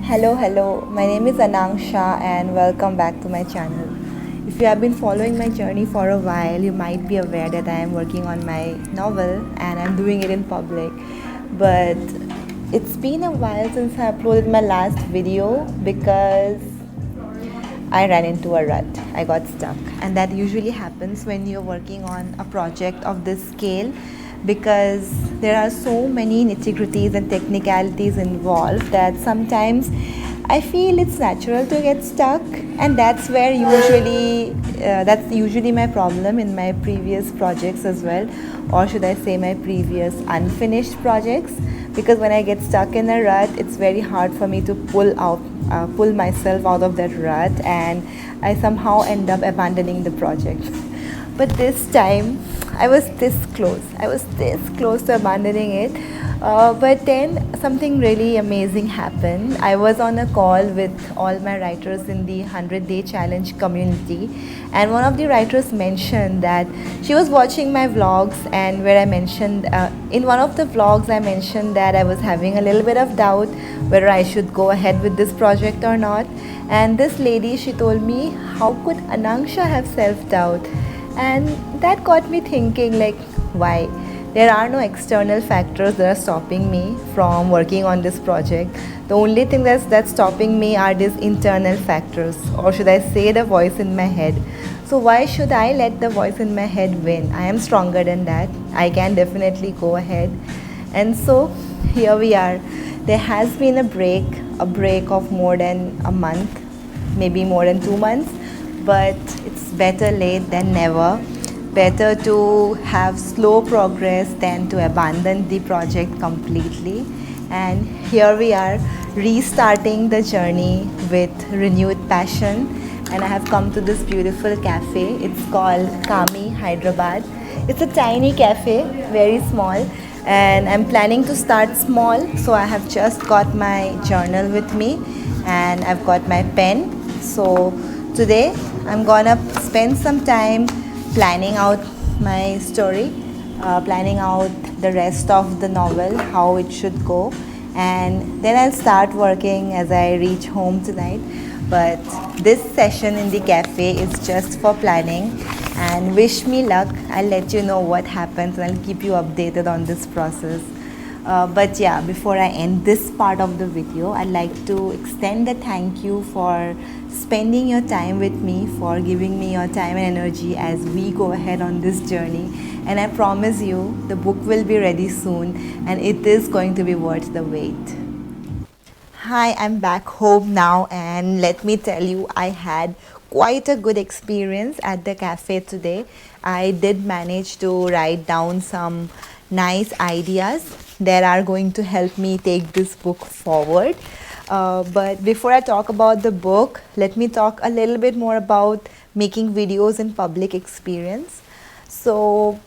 Hello. My name is Anangsha and welcome back to my channel. If you have been following my journey for a while, you might be aware that I am working on my novel and I'm doing it in public. But it's been a while since I uploaded my last video because I ran into a rut. I got stuck. And that usually happens when you're working on a project of this scale because there are so many nitty-gritties and technicalities involved that sometimes I feel it's natural to get stuck, and that's usually my problem in my previous projects as well, or should I say my previous unfinished projects, because when I get stuck in a rut, it's very hard for me to pull myself out of that rut, and I somehow end up abandoning the project. But this time, I was this close. I was this close to abandoning it. But then something really amazing happened. I was on a call with all my writers in the 100-day challenge community, and one of the writers mentioned that she was watching my vlogs, and where I mentioned in one of the vlogs I mentioned that I was having a little bit of doubt whether I should go ahead with this project or not. And this lady, she told me, how could Anangsha have self-doubt? And that got me thinking, like, why? There are no external factors that are stopping me from working on this project. The only thing that's stopping me are these internal factors, or should I say the voice in my head. So why should I let the voice in my head win? I am stronger than that. I can definitely go ahead. And so here we are. There has been a break of more than a month, maybe more than 2 months, but it's better late than never. Better to have slow progress than to abandon the project completely. And here we are, restarting the journey with renewed passion. And I have come to this beautiful cafe. It's called Kami Hyderabad. It's a tiny cafe, very small, and I'm planning to start small. So I have just got my journal with me and I've got my pen. So today I'm gonna spend some time planning out my story, planning out the rest of the novel, how it should go, and then I'll start working as I reach home tonight. But this session in the cafe is just for planning, and wish me luck. I'll let you know what happens and I'll keep you updated on this process. But yeah, before I end this part of the video, I'd like to extend a thank you for spending your time with me, for giving me your time and energy as we go ahead on this journey. And I promise you, the book will be ready soon and it is going to be worth the wait. Hi, I'm back home now, and let me tell you, I had quite a good experience at the cafe today. I did manage to write down some nice ideas that are going to help me take this book forward. But before I talk about the book, let me talk a little bit more about making videos in public experience. So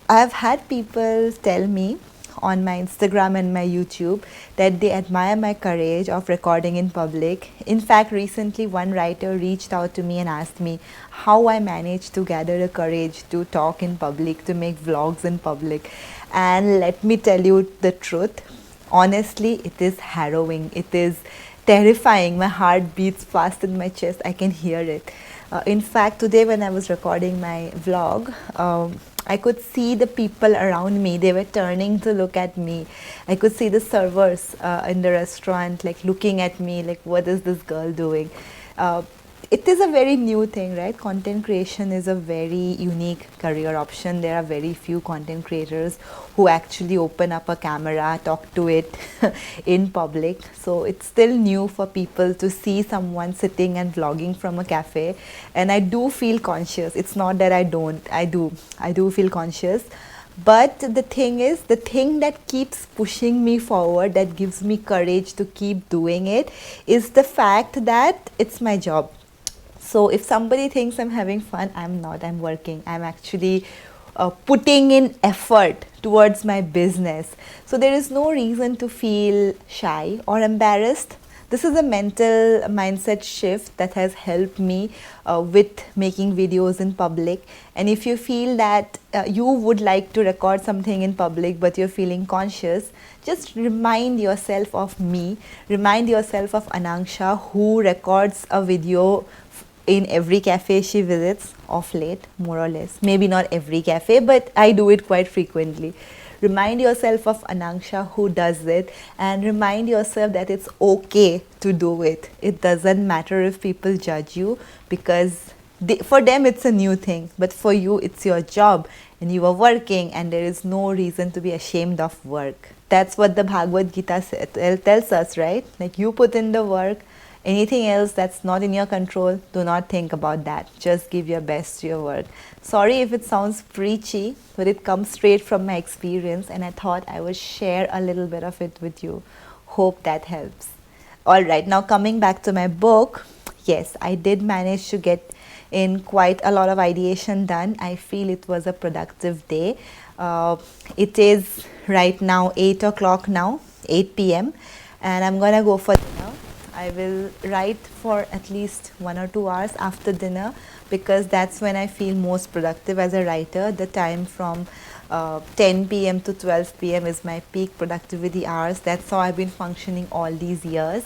I've had people tell me on my Instagram and my YouTube that they admire my courage of recording in public. In fact, recently one writer reached out to me and asked me how I managed to gather the courage to talk in public, to make vlogs in public. And let me tell you the truth. Honestly, it is harrowing. It is terrifying. My heart beats fast in my chest. I can hear it. In fact, today when I was recording my vlog, I could see the people around me. They were turning to look at me. I could see the servers in the restaurant like looking at me like, what is this girl doing? It is a very new thing, right? Content creation is a very unique career option. There are very few content creators who actually open up a camera, talk to it in public. So it's still new for people to see someone sitting and vlogging from a cafe. And I do feel conscious. It's not that I don't. I do feel conscious. But the thing is, the thing that keeps pushing me forward, that gives me courage to keep doing it, is the fact that it's my job. So if somebody thinks I'm having fun, I'm not. I'm working. I'm actually putting in effort towards my business. So there is no reason to feel shy or embarrassed. this is a mental mindset shift that has helped me with making videos in public. And if you feel that you would like to record something in public but you're feeling conscious, just remind yourself of me, remind yourself of Anangsha, who records a video in every cafe she visits of late, more or less. Maybe not every cafe, but I do it quite frequently. Remind yourself of Anangsha, who does it, and remind yourself that it's okay to do it. It doesn't matter if people judge you, because for them it's a new thing, but for you it's your job and you are working, and there is no reason to be ashamed of work. That's what the Bhagavad Gita tells us, right? Like, you put in the work. Anything else that's not in your control, do not think about that. Just give your best to your work. Sorry if it sounds preachy, but it comes straight from my experience, and I thought I would share a little bit of it with you. Hope that helps. Alright, now coming back to my book, yes, I did manage to get in quite a lot of ideation done. I feel it was a productive day. It is right now 8 o'clock now, 8 p.m. and I'm gonna go for dinner. I will write for at least 1 or 2 hours after dinner, because that's when I feel most productive as a writer. The time from 10 p.m. to 12 p.m. is my peak productivity hours. That's how I've been functioning all these years.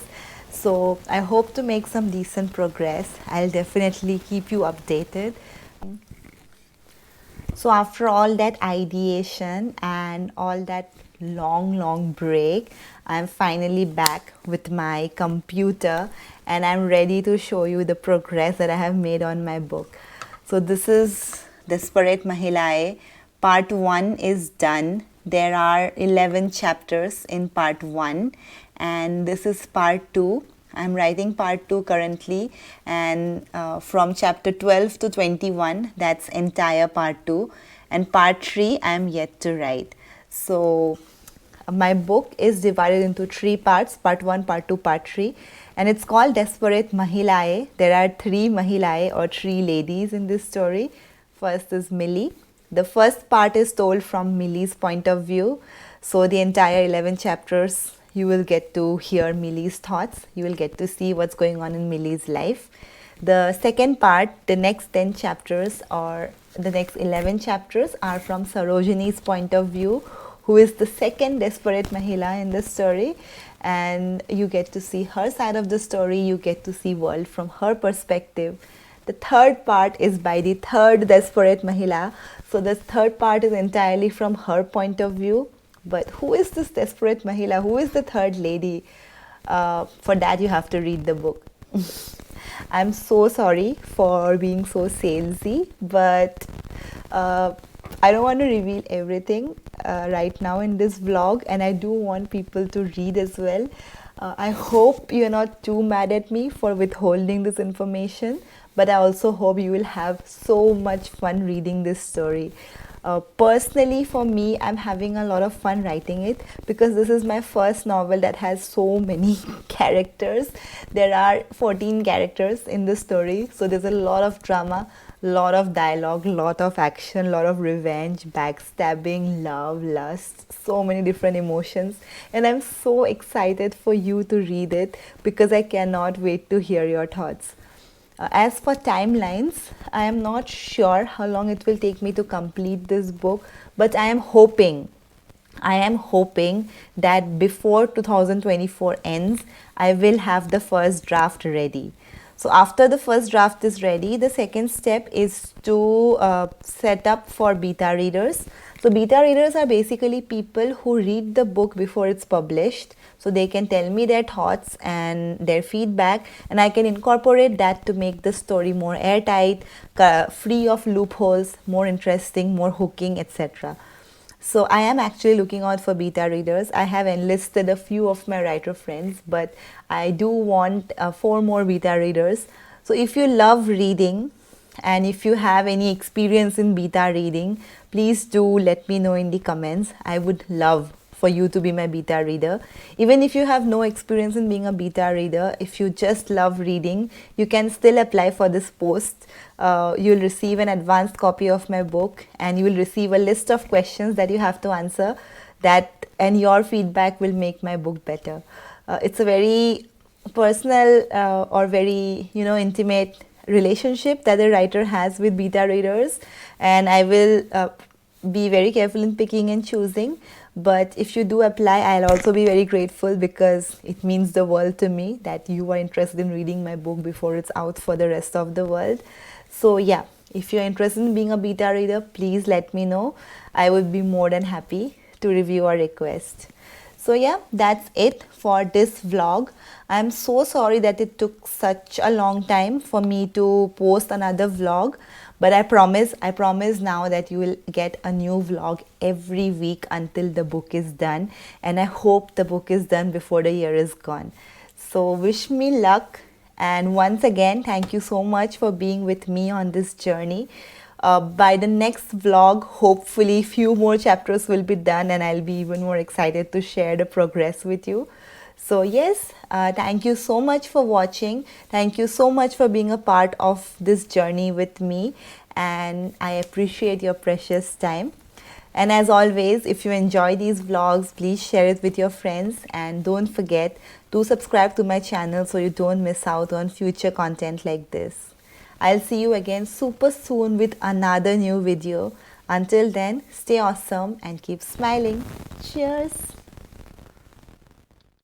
So I hope to make some decent progress. I'll definitely keep you updated. So after all that ideation and all that long break, I'm finally back with my computer, and I'm ready to show you the progress that I have made on my book. So this is Desperate Mahilaye. Part 1 is done. There are 11 chapters in part 1, and this is part 2. I'm writing part 2 currently, and from chapter 12 to 21, that's entire part 2, and part 3 I'm yet to write. So my book is divided into 3 parts, part 1, part 2, part 3, and it's called Desperate Mahilaye. There are 3 Mahilaye, or 3 ladies in this story. First is Millie. The first part is told from Millie's point of view. So the entire 11 chapters, you will get to hear Millie's thoughts. You will get to see what's going on in Millie's life. The second part, the next 10 chapters or the next 11 chapters, are from Sarojini's point of view, who is the second desperate Mahila in this story. And you get to see her side of the story. You get to see world from her perspective. The third part is by the third desperate Mahila. So this third part is entirely from her point of view. But who is this desperate Mahila? Who is the third lady? For that you have to read the book. I'm so sorry for being so salesy, but I don't want to reveal everything right now in this vlog, and I do want people to read as well. I hope you're not too mad at me for withholding this information, but I also hope you will have so much fun reading this story. Personally, for me, I'm having a lot of fun writing it, because this is my first novel that has so many characters. There are 14 characters in the story, so there's a lot of drama, lot of dialogue, lot of action, lot of revenge, backstabbing, love, lust, so many different emotions, and I'm so excited for you to read it, because I cannot wait to hear your thoughts. As for timelines, I am not sure how long it will take me to complete this book, but I am hoping that before 2024 ends, I will have the first draft ready. So after the first draft is ready, the second step is to set up for beta readers. So beta readers are basically people who read the book before it's published. So they can tell me their thoughts and their feedback, and I can incorporate that to make the story more airtight, free of loopholes, more interesting, more hooking, etc. So I am actually looking out for beta readers. I have enlisted a few of my writer friends, but I do want 4 more beta readers. So if you love reading and if you have any experience in beta reading, please do let me know in the comments. I would love for you to be my beta reader. Even if you have no experience in being a beta reader, if you just love reading, you can still apply for this post. You'll receive an advanced copy of my book, and you will receive a list of questions that you have to answer, and your feedback will make my book better. It's a very personal or very intimate relationship that a writer has with beta readers, and I will be very careful in picking and choosing. But if you do apply, I'll also be very grateful, because it means the world to me that you are interested in reading my book before it's out for the rest of the world. So yeah, if you're interested in being a beta reader, please let me know. I would be more than happy to review your request. So yeah, that's it for this vlog. I'm so sorry that it took such a long time for me to post another vlog, but I promise now that you will get a new vlog every week until the book is done, and I hope the book is done before the year is gone. So wish me luck, and once again, thank you so much for being with me on this journey. By the next vlog, hopefully few more chapters will be done, and I'll be even more excited to share the progress with you. So yes, thank you so much for watching. Thank you so much for being a part of this journey with me, and I appreciate your precious time. And as always, if you enjoy these vlogs, please share it with your friends, and don't forget to subscribe to my channel so you don't miss out on future content like this. I'll see you again super soon with another new video. Until then, stay awesome and keep smiling. Cheers!